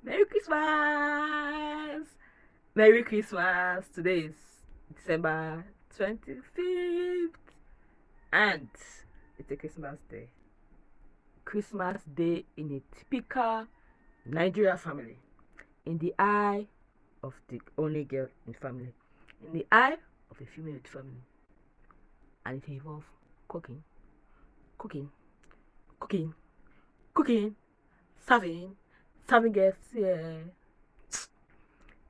Merry Christmas! Merry Christmas! Today is December 25th and it's a Christmas day. Christmas day in a typical Nigerian family. In the eye of the only girl in the family. In the eye of a female in the family. And it involves cooking, serving guests. Yeah.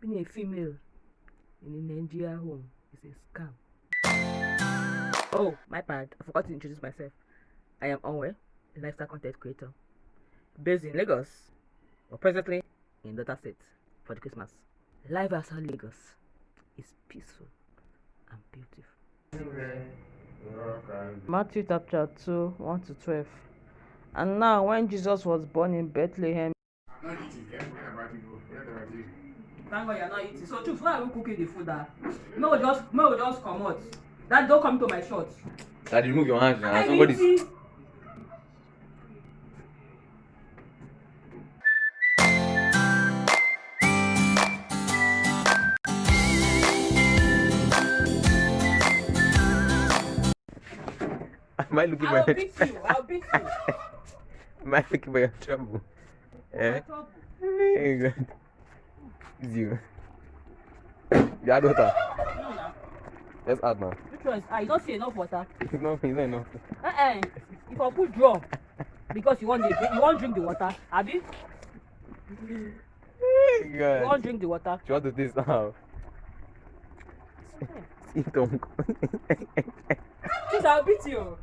Being a female in a Nigerian home is a scam. Oh, my bad. I forgot to introduce myself. I am ONWEHEGBOH, a lifestyle content creator, based in Lagos, or presently in Delta State for the Christmas. Life outside Lagos is peaceful and beautiful. Matthew chapter 2, 1 to 12. And now, when Jesus was born in Bethlehem, thank God you're not eating. So, choose why are we cooking the food? That no, just come out. That don't come to my shot. Daddy, remove your hands now. Somebody's. Am I looking for I'll beat you. I'll beat you. Am I looking for your trouble? Eh? Hey, God. It's you. You add water. No, no. Let's add now. Which one? You don't see enough water. It's not enough. If I put drop because you want drink the water, Abi? Hey, You God. want drink the water? You want to taste now? See, don't go. Please, I'll beat you.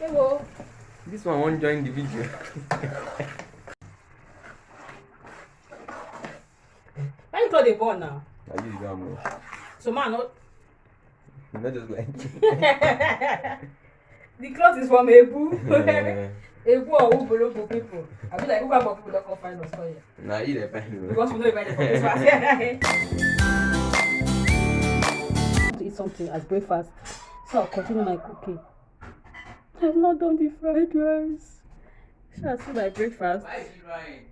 Egboh. This one won't join the video. Why you call the ball now? I use your arm. So man, not Not just like. the cloth is from Egboh. Egboh or Ubolobo people. I be like Ubolobo people don't come find us for here. Nah, you the fine. Because we know about it for Christmas. To eat something as breakfast. So I'll continue my cooking. I've not done the fried rice. Shall I see my breakfast? Why is he lying?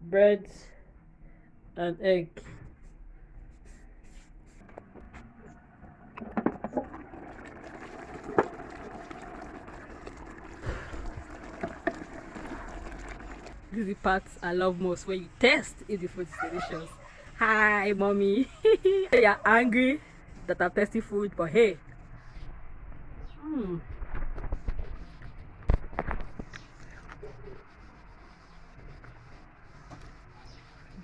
Bread and egg. This is the part I love most, when you test if the food is delicious. Hi, mommy. You're angry that I'm tasting food, but hey.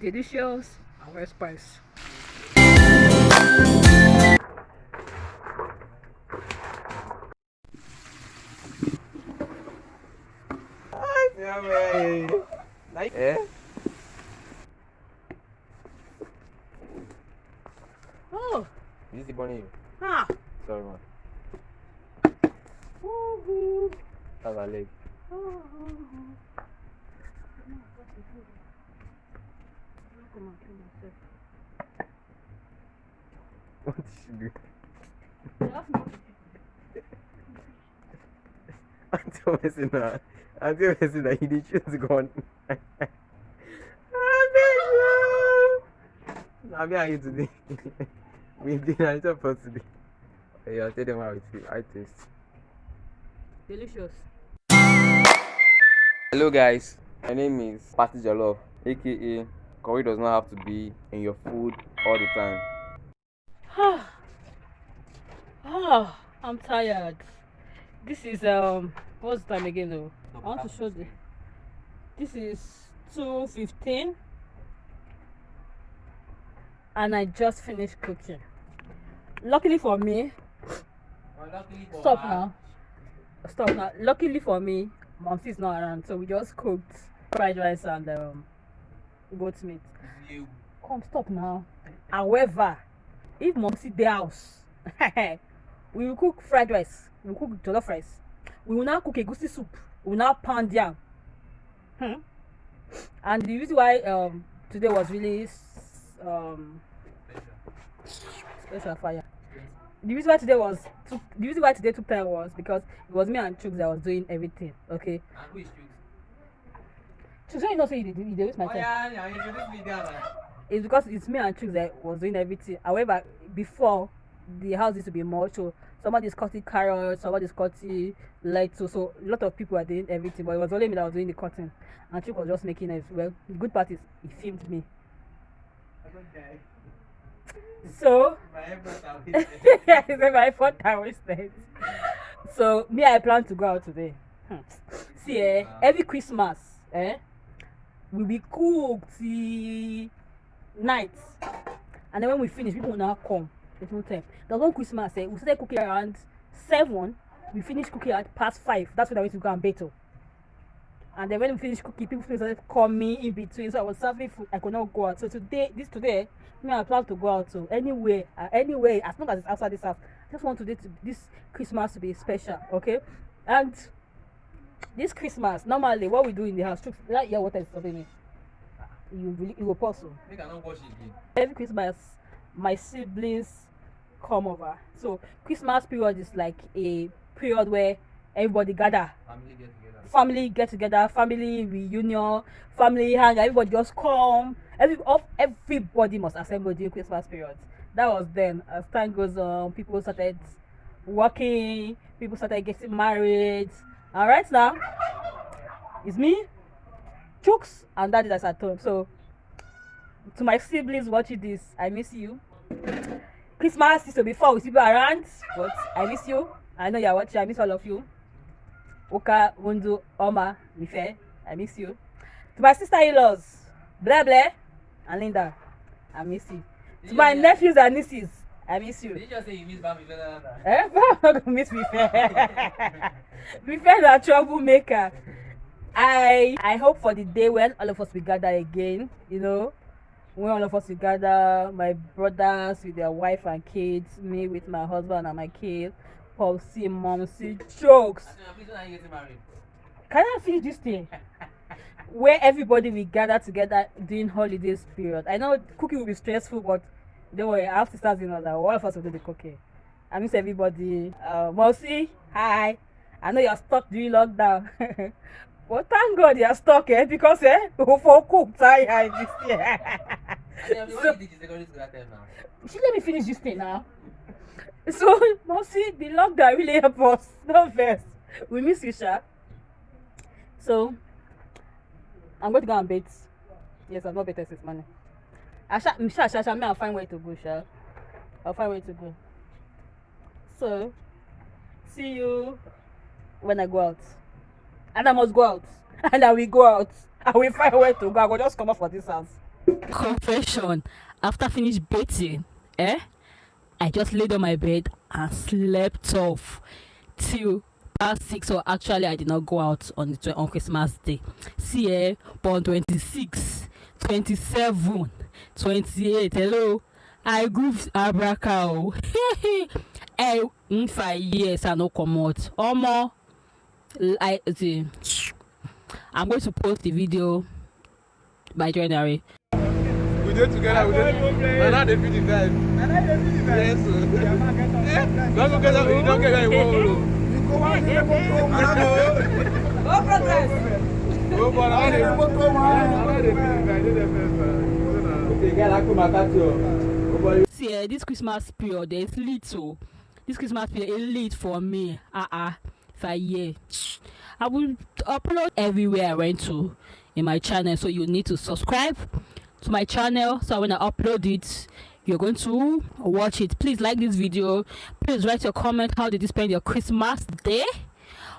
Delicious and well spiced. Like, eh? Oh, This is the bunny. ah. Sorry, man. Woohoo. That's our leg. What did she do? Until we're saying that he did choose gone. I'm here today. We did a job for today. Okay, I'll tell them how it feels. I taste. Delicious. Hello guys, my name is Party Jollof, aka curry does not have to be in your food all the time. I'm tired. This is what's the time again though? I want to show this is 2:15 and I just finished cooking. Luckily for me, stop now. Luckily for me, Mom is not around, so we just cooked fried rice and goat meat. Come, stop now. However, if Mom is the house, we will cook fried rice. We will cook jollof rice. We will now cook a goosey soup. We will now pound yam. And the reason why today was really special fire the reason why today took time was because it was me and Chooks that was doing everything. Okay. And who is Chooks, you know, say you did waste my time. yeah, introduce me there, man. It's because it's me and Chooks that was doing everything. However, before the house used to be more, so somebody's cutting carrots, somebody's cutting lettuce, so a lot of people are doing everything, but it was only me that was doing the cutting, and Chooks was just making it. Well, the good part is he filmed me. Okay. So My effort are it's my fault I wasted. So me, I plan to go out today. See, every Christmas, we be cooked till night, and then when we finish, people will now come. There's no time. There's one Christmas, we started cooking around 7. We finished cooking at past 5. That's when I went to go and bathe. And then when we finished cooking, people started calling in between. So I was serving food. I could not go out. So today, me, I plan to go out. So anyway, as long as it's outside this house, I just want this Christmas to be special, okay? And this Christmas, normally what we do in the house, like yeah, what is stopping me? You will pause. Make I not watch it again. Every Christmas, my siblings come over. So Christmas period is like a period where everybody gather. Family get together, family reunion, family hang. Everybody just come. Everybody must assemble during Christmas period. That was then. As time goes on, people started working, people started getting married. And right now, it's me, Chooks, and Daddy that's at home. So to my siblings watching this, I miss you. Christmas used to be fun with people around, but I miss you. I know you're watching. I miss all of you. Oka, Wundu, Oma, Mife, I miss you. To my sister-in-laws, Blah Blah, and Linda, I miss you. To my nephews and nieces, I miss you. Did you just say you miss Bam Mife? I'm not gonna miss Mife. Mife is a troublemaker. I hope for the day when all of us will gather again, you know. When all of us will gather, my brothers with their wife and kids, me with my husband and my kids, Popsy, Momsy, jokes. Can I finish this thing? Where everybody will gather together during holidays period. I know cooking will be stressful, but don't worry, I have sisters in that all of us will do the cooking. I miss everybody. Momsy, hi. I know you're stuck during lockdown. But thank God you're stuck, because for cook time this year. So, she let me finish this thing now. So, Momsy, the lockdown really helped us. No first. We miss you, Sha. So, I'm going to go and bathe. Yes, I've not bathed this morning. I'll find where to go, Sha. I'll find where to go. So, see you when I go out. And I must go out. And I will go out. I will find where to go. I will just come up for this house. Confession. After finish bathing, I just laid on my bed and slept off till past 6. So actually, I did not go out on Christmas Day. See, but on 26, 27, 28. Hello, I grooved Abraka. In 5 years, I no come out. More. I'm going to post the video by January. We do it together. We do it. Now they feed the guys. Yes. Don't go get that. You don't get that. You go on. No progress. Go for it. See, this Christmas period is little. This Christmas period is late for me. 5 years. I will upload everywhere I went to in my channel, so you need to subscribe to my channel, so when I upload it, you're going to watch it. Please like this video. Please write your comment. How did you spend your Christmas day?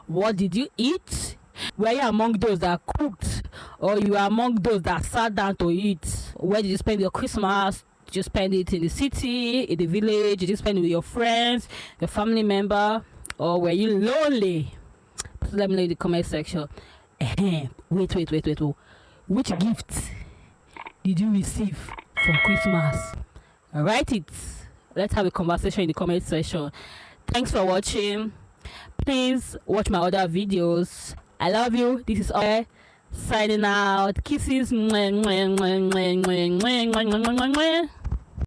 What did you eat? Were you among those that cooked, or you are among those that sat down to eat? Where did you spend your Christmas? Did you spend it in the city, in the village? Did you spend it with your friends, your family member, or were you lonely? Please let me know in the comment section. Wait. Which gift did you receive for Christmas? Write it. Let's have a conversation in the comment section. Thanks for watching. Please watch my other videos. I love you. This is all signing out. Kisses.